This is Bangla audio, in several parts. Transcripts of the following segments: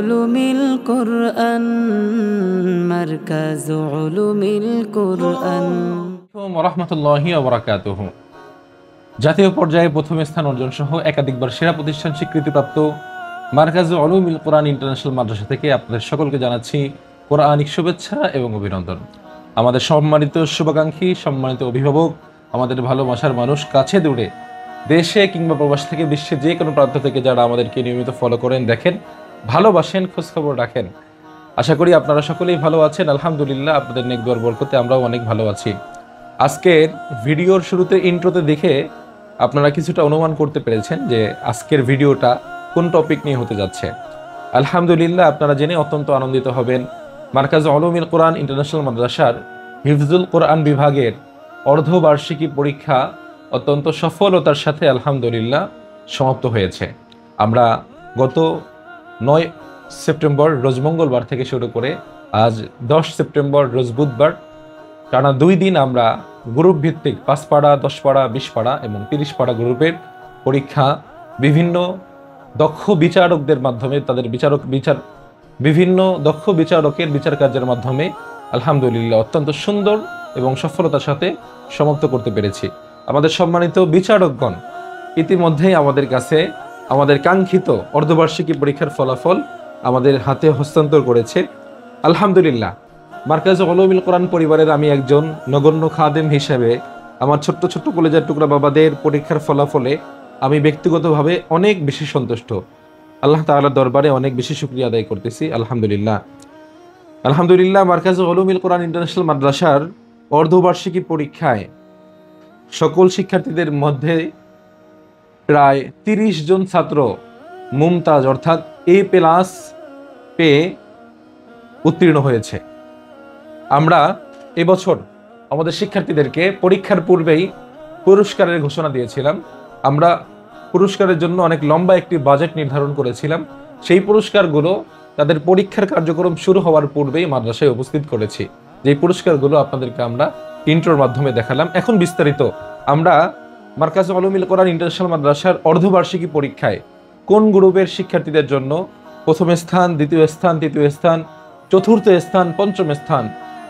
علوم القرآن مركز علوم القرآن রাহমাতুল্লাহি ওয়া বারাকাতুহু। জাতীয় পর্যায়ে প্রথম স্থান অর্জন সহ একাধিকবার সেরা প্রতিষ্ঠান স্বীকৃতিপ্রাপ্ত মারকাজ উলুমিল কোরআন ইন্টারন্যাশনাল মাদ্রাসা থেকে আপনাদের সকলকে জানাচ্ছি কোরআনিক শুভেচ্ছা এবং অভিনন্দন। আমাদের সম্মানিত শুভাকাঙ্ক্ষী, সম্মানিত অভিভাবক, আমাদের ভালোবাসার মানুষ কাছে দূরে, দেশে কিংবা প্রবাস থেকে বিশ্বের যে কোনো প্রান্ত থেকে যারা আমাদেরকে নিয়মিত ফলো করেন, দেখেন, ভালোবাসেন, খোঁজখবর রাখেন, আশা করি আপনারা সকলেই ভালো আছেন। আলহামদুলিল্লাহ, আপনাদের নেক দুয়ার বরকতে আমরাও অনেক ভালো আছি। আজকের ভিডিওর শুরুতে ইন্ট্রোতে দেখে আপনারা কিছুটা অনুমান করতে পেরেছেন যে আজকের ভিডিওটা কোন টপিক নিয়ে হতে যাচ্ছে। আলহামদুলিল্লাহ, আপনারা জেনে অত্যন্ত আনন্দিত হবেন। মারকাজ উলুমিল কোরআন ইন্টারন্যাশনাল মাদ্রাসার হিফজুল কোরআন বিভাগের অর্ধবার্ষিকী পরীক্ষা অত্যন্ত সফলতার সাথে আলহামদুলিল্লাহ সমাপ্ত হয়েছে। আমরা গত 9 সেপ্টেম্বর রোজ মঙ্গলবার থেকে শুরু করে আজ 10 সেপ্টেম্বর রোজ বুধবার টানা 2 দিন আমরা গ্রুপ ভিত্তিক 5 পাড়া, 10 পাড়া, 20 পাড়া এবং 30 পাড়া গ্রুপের পরীক্ষা বিভিন্ন দক্ষ বিচারকদের মাধ্যমে, তাদের বিভিন্ন দক্ষ বিচারকের বিচার কার্যের মাধ্যমে আলহামদুলিল্লাহ অত্যন্ত সুন্দর এবং সফলতার সাথে সমাপ্ত করতে পেরেছি। আমাদের সম্মানিত বিচারকগণ ইতিমধ্যেই আমাদের কাছে আমাদের কাঙ্ক্ষিত অর্ধবার্ষিকী পরীক্ষার ফলাফল আমাদের হাতে হস্তান্তর করেছে। আলহামদুলিল্লাহ, মারকাজ উলুমিল কোরআন পরিবারের আমি একজন নগণ্য খাদেম হিসেবে আমার ছোট্ট ছোট্ট কলেজার টুকরা বাবাদের পরীক্ষার ফলাফলে আমি ব্যক্তিগতভাবে অনেক বেশি সন্তুষ্ট। আল্লাহ তাআলার দরবারে অনেক বেশি শুকরিয়া আদায় করতেছি। আলহামদুলিল্লাহ, মারকাজ উলুমিল কোরআন ইন্টারন্যাশনাল মাদ্রাসার অর্ধবার্ষিকী পরীক্ষায় সকল শিক্ষার্থীদের মধ্যে প্রায় 30 জন ছাত্র মুমতাজ অর্থাৎ A+ পেয়ে উত্তীর্ণ হয়েছে। আমরা এবছর আমাদের শিক্ষার্থীদেরকে পরীক্ষার পূর্বেই পুরস্কারের ঘোষণা দিয়েছিলাম। আমরা পুরস্কারের জন্য অনেক লম্বা একটি বাজেট নির্ধারণ করেছিলাম। সেই পুরস্কারগুলো তাদের পরীক্ষার কার্যক্রম শুরু হওয়ার পূর্বেই মাদ্রাসায় উপস্থিত করেছি। যে পুরস্কারগুলো আপনাদেরকে আমরা ইন্ট্রোর মাধ্যমে দেখালাম। এখন বিস্তারিত আমরা মারকাজ উলুমিল কোরআন ইন্টারন্যাশনাল মাদ্রাসার অর্ধবার্ষিকী পরীক্ষায় কোন গ্রুপের শিক্ষার্থীদের জন্য প্রথম স্থান, দ্বিতীয় স্থান, তৃতীয় স্থান, চতুর্থ স্থান, পঞ্চম স্থান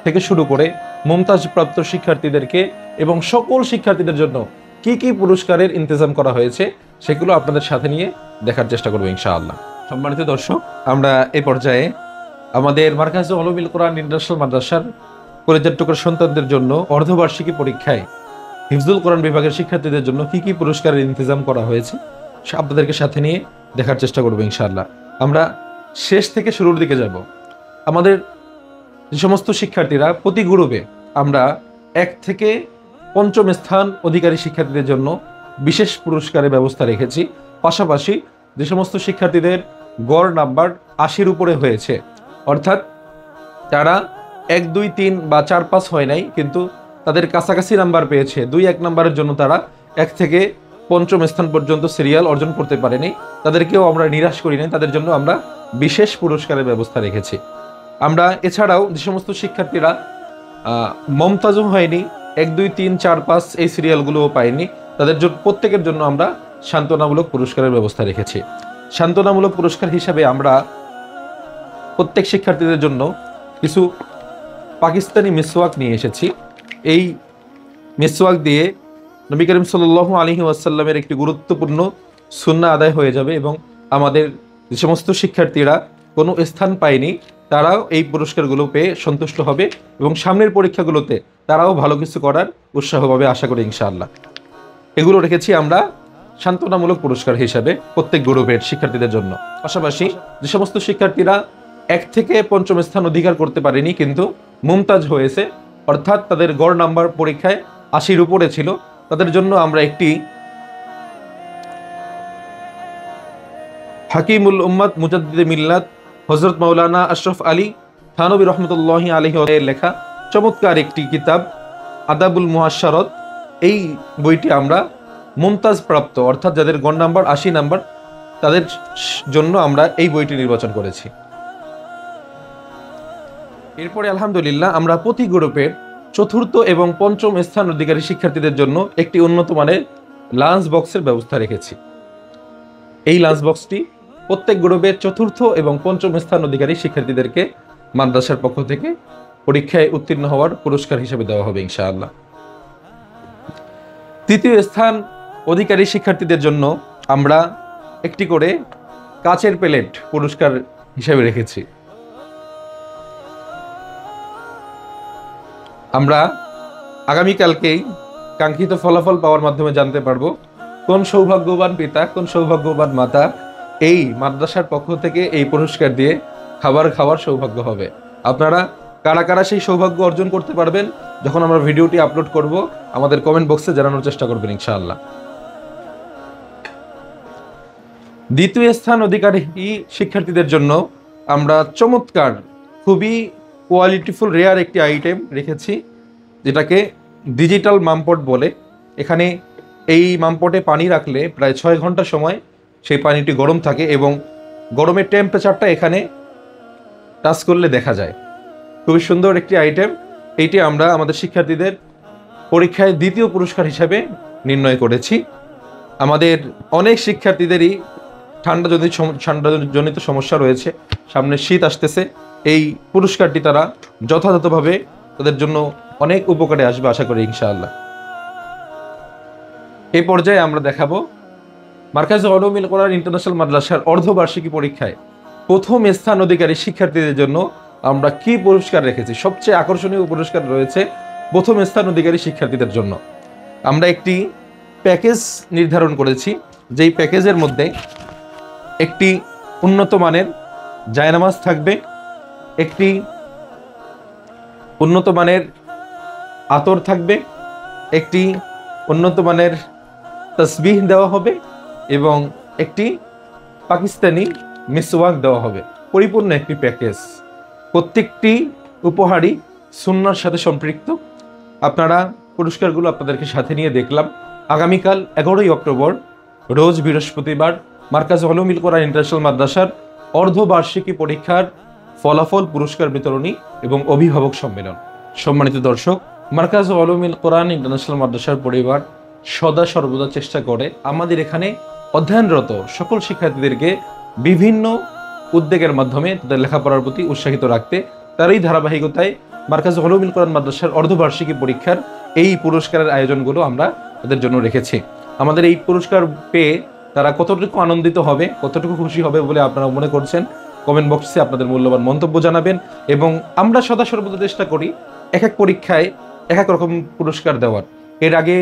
থেকে শুরু করে মুমতাজ প্রাপ্ত শিক্ষার্থীদেরকে এবং সকল শিক্ষার্থীদের জন্য কি কি পুরস্কারের ইন্তজাম করা হয়েছে সেগুলো আপনাদের সাথে নিয়ে দেখার চেষ্টা করবো ইনশাআল্লাহ। সম্মানিত দর্শক, আমরা এই পর্যায়ে আমাদের মারকাজ উলুমিল কোরআন ইন্টারন্যাশনাল মাদ্রাসার কলেজের টুকরা সন্তানদের জন্য অর্ধবার্ষিকী পরীক্ষায় হিফজুল কোরআন বিভাগের শিক্ষার্থীদের জন্য কি কি পুরস্কারের ইন্তজাম করা হয়েছে আপনাদেরকে সাথে নিয়ে দেখার চেষ্টা করবো ইনশাআল্লাহ। আমরা শেষ থেকে শুরুর দিকে যাব। আমাদের যে সমস্ত শিক্ষার্থীরা প্রতি গ্রুপে আমরা 1 থেকে 5ম স্থান অধিকারী শিক্ষার্থীদের জন্য বিশেষ পুরস্কারের ব্যবস্থা রেখেছি। পাশাপাশি যে সমস্ত শিক্ষার্থীদের গড় নাম্বার 80-র উপরে হয়েছে, অর্থাৎ তারা 1, 2, 3 বা 4, 5 হয় নাই, কিন্তু তাদের কাছাকাছি নাম্বার পেয়েছে, 2-1 নাম্বারের জন্য তারা 1 থেকে 5ম স্থান পর্যন্ত সিরিয়াল অর্জন করতে পারেনি, তাদেরকেও আমরা নিরাশ করি নাই, তাদের জন্য আমরা বিশেষ পুরস্কারের ব্যবস্থা রেখেছি। আমরা এছাড়াও যে সমস্ত শিক্ষার্থীরা মমতাজও হয়নি, 1, 2, 3, 4, 5 এই সিরিয়ালগুলোও পায়নি, তাদের প্রত্যেকের জন্য আমরা সান্ত্বনামূলক পুরস্কারের ব্যবস্থা রেখেছি। সান্ত্বনামূলক পুরস্কার হিসাবে আমরা প্রত্যেক শিক্ষার্থীদের জন্য কিছু পাকিস্তানি মিসওয়াক নিয়ে এসেছি। এই মিসওয়াক দিয়ে নবী করিম সাল্লাল্লাহু আলাইহি ওয়াসাল্লামের একটি গুরুত্বপূর্ণ সুন্নাহ আদায় হয়ে যাবে এবং আমাদের যে সমস্ত শিক্ষার্থীরা কোনো স্থান পায়নি তারাও এই পুরস্কারগুলো পেয়ে সন্তুষ্ট হবে এবং সামনের পরীক্ষাগুলোতে তারাও ভালো কিছু করার উৎসাহ পাবে আশা করি ইনশাআল্লাহ। এগুলো রেখেছি আমরা সান্ত্বনামূলক পুরস্কার হিসাবে প্রত্যেক গ্রুপের শিক্ষার্থীদের জন্য। পাশাপাশি যে সমস্ত শিক্ষার্থীরা 1 থেকে 5ম স্থান অধিকার করতে পারেনি কিন্তু মুমতাজ হয়েছে, অর্থাৎ তাদের গড় নাম্বার পরীক্ষায় 80-র উপরে ছিল, তাদের জন্য আমরা একটি হাকিমুল উম্মাত মুজাদ্দিদে মিল্লাত হযরত মাওলানা আশরাফ আলী থানবী রহমতুল্লাহি আলাইহি এর লেখা চমৎকার একটি কিতাব আদাবুল মুহাশশারাত, এই বইটি আমরা মুমতাজ প্রাপ্ত অর্থাৎ যাদের গড় নাম্বার 80 নাম্বার তাদের জন্য আমরা এই বইটি নির্বাচন করেছি। এরপরে আলহামদুলিল্লাহ আমরা প্রতি গ্রুপের চতুর্থ এবং পঞ্চম স্থান অধিকারী শিক্ষার্থীদের জন্য একটি উন্নত মানের লাঞ্চ বক্সের ব্যবস্থা রেখেছি। এই লাঞ্চ বক্সটি প্রত্যেক গ্রুপের চতুর্থ এবং পঞ্চম স্থান অধিকারী শিক্ষার্থীদেরকে মাদ্রাসার পক্ষ থেকে পরীক্ষায় উত্তীর্ণ হওয়ার পুরস্কার হিসেবে দেওয়া হবে ইনশাআল্লাহ। তৃতীয় স্থান অধিকারী শিক্ষার্থীদের জন্য আমরা একটি করে কাচের প্লেট পুরস্কার হিসেবে রেখেছি। আমরা আগামীকালকেই কাঙ্ক্ষিত ফলাফল পাওয়ার মাধ্যমে জানতে পারবো কোন সৌভাগ্যবান পিতা, কোন সৌভাগ্যবান মাতা এই মাদ্রাসার পক্ষ থেকে এই পুরস্কার দিয়ে খাবার খাওয়ার সৌভাগ্য হবে। আপনারা কারা কারা সেই সৌভাগ্য অর্জন করতে পারবেন যখন আমরা ভিডিওটি আপলোড করব আমাদের কমেন্ট বক্সে জানানোর চেষ্টা করবেন ইনশাআল্লাহ। দ্বিতীয় স্থান অধিকারী শিক্ষার্থীদের জন্য আমরা চমৎকার, খুবই কোয়ালিটিফুল রেয়ার একটি আইটেম রেখেছি, যেটাকে ডিজিটাল মামপট বলে। এখানে এই মামপটে পানি রাখলে প্রায় 6 ঘন্টা সময় সেই পানিটি গরম থাকে এবং গরমের টেম্পারেচারটা এখানে টাচ করলে দেখা যায়। খুবই সুন্দর একটি আইটেম। এইটি আমরা আমাদের শিক্ষার্থীদের পরীক্ষায় দ্বিতীয় পুরস্কার হিসাবে নির্ণয় করেছি। আমাদের অনেক শিক্ষার্থীদেরই ঠান্ডাজনিত সমস্যা রয়েছে, সামনে শীত আসতেছে। এই পুরস্কারটি তারা যথাযথভাবে তাদের জন্য অনেক উপকারে আসবে আশা করি ইনশাআল্লাহ। এই পর্যায়ে আমরা দেখাবো মার্কাজে উলুমুল কোরআন ইন্টারন্যাশনাল মাদ্রাসার অর্ধবার্ষিকী পরীক্ষায় প্রথম স্থান অধিকারী শিক্ষার্থীদের জন্য আমরা কি পুরস্কার রেখেছি। সবচেয়ে আকর্ষণীয় পুরস্কার রয়েছে প্রথম স্থান অধিকারী শিক্ষার্থীদের জন্য। আমরা একটি প্যাকেজ নির্ধারণ করেছি, যেই প্যাকেজের মধ্যে একটি উন্নত মানের জায়নামাজ থাকবে, একটি উন্নত মানের আতর থাকবে, একটি উন্নত মানের তাসবিহ দেওয়া হবে এবং একটি পাকিস্তানি মিসওয়াক দেওয়া হবে। পরিপূর্ণ একটি প্যাকেজ। প্রত্যেকটি উপহারই সুন্নাহর সাথে সম্পৃক্ত। আপনারা পুরস্কারগুলো আপনাদেরকে সাথে নিয়ে দেখলাম। আগামীকাল 11ই অক্টোবর রোজ বৃহস্পতিবার মার্কাজে উলুমুল কোরআন ইন্টারন্যাশনাল মাদ্রাসার অর্ধবার্ষিকী পরীক্ষার ফলাফল, পুরস্কার বিতরণী এবং অভিভাবক সম্মেলন। সম্মানিত দর্শক, মার্কাজে উলুমুল কোরআন ইন্টারন্যাশনাল মাদ্রাসার পরিবার সদা সর্বদা চেষ্টা করে আমাদের এখানে অধ্যয়নরত সকল শিক্ষার্থীদেরকে বিভিন্ন উদ্যোগের মাধ্যমে তাদের লেখাপড়ার প্রতি উৎসাহিত রাখতে। তারই ধারাবাহিকতায় মার্কাজে উলুমুল কোরআন মাদ্রাসার অর্ধবার্ষিকী পরীক্ষার এই পুরস্কারের আয়োজনগুলো আমরা তাদের জন্য রেখেছি। আমাদের এই পুরস্কার পেয়ে তারা কতটুকু আনন্দিত হবে, কতটুকু খুশি হবে বলে আপনারা মনে করছেন, কমেন্ট বক্সে আপনাদের মূল্যবান মন্তব্য জানাবেন। এবং আমরা সদা সর্বদা চেষ্টা করি এক এক পরীক্ষায় এক এক রকম পুরস্কার দেওয়ার। এর আগে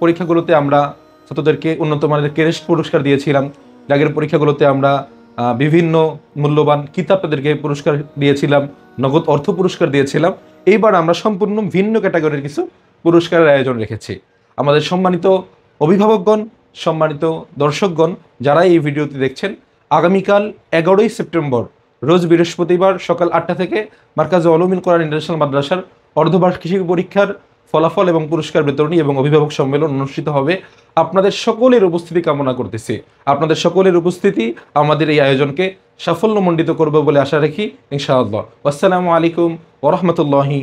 পরীক্ষাগুলোতে আমরা ছাত্রদেরকে উন্নত মানের ক্রেস্ট পুরস্কার দিয়েছিলাম। এর আগের পরীক্ষাগুলোতে আমরা বিভিন্ন মূল্যবান কিতাব তাদেরকে পুরস্কার দিয়েছিলাম, নগদ অর্থ পুরস্কার দিয়েছিলাম। এইবার আমরা সম্পূর্ণ ভিন্ন ক্যাটাগরির কিছু পুরস্কারের আয়োজন রেখেছি। আমাদের সম্মানিত অভিভাবকগণ, সম্মানিত দর্শকগণ, যারা এই ভিডিওটি দেখছেন, আগামীকাল 11ই সেপ্টেম্বর রোজ বৃহস্পতিবার সকাল 8টা থেকে মার্কাজে উলুমুল কোরআন ইন্টারন্যাশনাল মাদ্রাসার অর্ধবার্ষিকী পরীক্ষার ফলাফল এবং পুরস্কার বিতরণী এবং অভিভাবক সম্মেলন অনুষ্ঠিত হবে। আপনাদের সকলের উপস্থিতি কামনা করতেছি। আপনাদের সকলের উপস্থিতি আমাদের এই আয়োজনকে সাফল্যমণ্ডিত করবে বলে আশা রাখি ইনশাআল্লাহ। আসসালামু আলাইকুম ওয়া রাহমাতুল্লাহি।